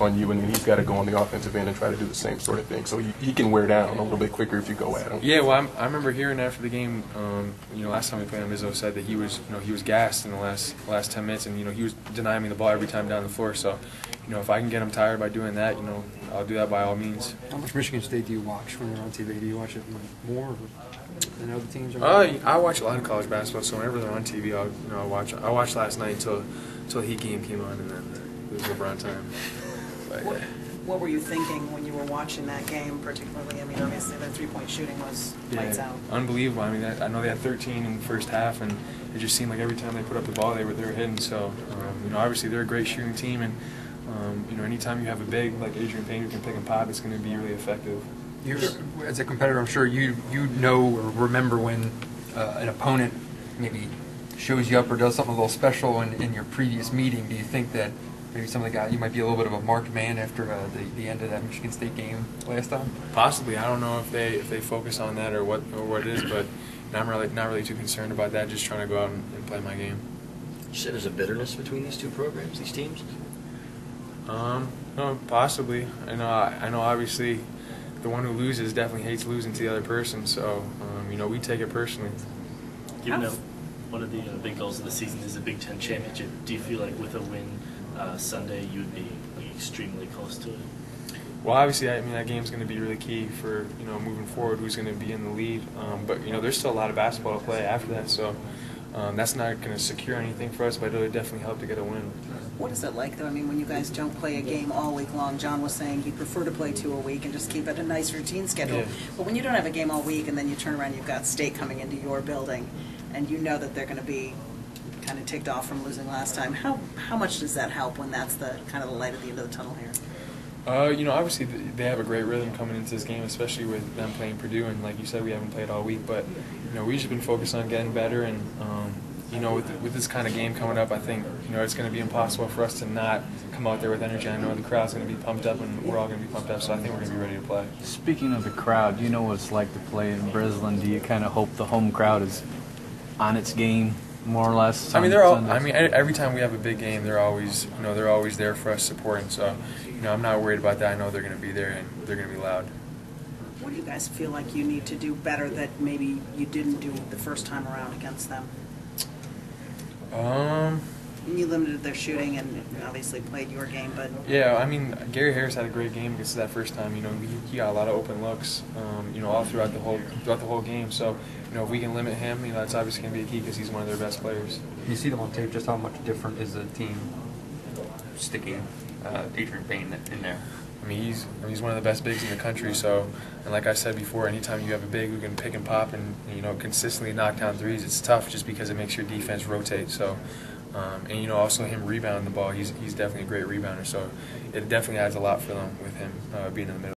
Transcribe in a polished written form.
on you, and then he's got to go on the offensive end and try to do the same sort of thing. So he can wear down a little bit quicker if you go at him. Yeah, well, I remember hearing after the game, last time we played him, Izzo said that he was gassed in the last 10 minutes, and he was denying me the ball every time down the floor. So, if I can get him tired by doing that, I'll do that by all means. How much Michigan State do you watch when they're on TV? Do you watch it more than other teams? I watch a lot of college basketball, so whenever they're on TV, I'll watch. I watched last night until the Heat game came on, and then it was LeBron time. What were you thinking when you were watching that game, particularly? I mean, obviously the three-point shooting was lights out. Unbelievable. I mean, I know they had 13 in the first half, and it just seemed like every time they put up the ball, they were hitting. So, obviously they're a great shooting team, and anytime you have a big like Adrian Payne who can pick and pop, it's going to be really effective. As a competitor, I'm sure you know or remember when an opponent maybe shows you up or does something a little special in your previous meeting. Do you think that maybe some of the guys, you might be a little bit of a marked man after the end of that Michigan State game last time? Possibly. I don't know if they focus on that or what it is, but I'm not really too concerned about that. Just trying to go out and play my game. You said there's a bitterness between these two programs, these teams? No, possibly. I know. Obviously, the one who loses definitely hates losing to the other person. So, we take it personally. Given that one of the big goals of the season is a Big Ten championship, do you feel like with a win Sunday you would be extremely close to it? Well, obviously, that game's going to be really key for moving forward. Who's going to be in the lead? But there's still a lot of basketball to play after that. So. That's not going to secure anything for us, but it'll definitely help to get a win. What is it like, though? I mean, when you guys don't play a game all week long, John was saying he'd prefer to play 2 a week and just keep it a nice routine schedule. Yeah. But when you don't have a game all week and then you turn around, you've got State coming into your building, and you know that they're going to be kind of ticked off from losing last time. How much does that help when that's the kind of the light at the end of the tunnel here? Obviously they have a great rhythm coming into this game, especially with them playing Purdue. And like you said, we haven't played all week, but we've just been focused on getting better. And with this kind of game coming up, I think it's going to be impossible for us to not come out there with energy. I know the crowd's going to be pumped up, and we're all going to be pumped up. So I think we're going to be ready to play. Speaking of the crowd, you know what it's like to play in Breslin. Do you kind of hope the home crowd is on its game? More or less. Every time we have a big game, they're always there for us supporting. So, I'm not worried about that. I know they're going to be there and they're going to be loud. What do you guys feel like you need to do better that maybe you didn't do the first time around against them? You limited their shooting and obviously played your game, but yeah, Gary Harris had a great game against that first time. He got a lot of open looks, all throughout the whole game. So, if we can limit him, that's obviously going to be a key because he's one of their best players. You see them on tape. Just how much different is the team sticking Adrian Payne in there? He's one of the best bigs in the country. So, and like I said before, anytime you have a big who can pick and pop and consistently knock down threes, it's tough just because it makes your defense rotate. So. And also him rebounding the ball, he's definitely a great rebounder. So it definitely adds a lot for them with him being in the middle.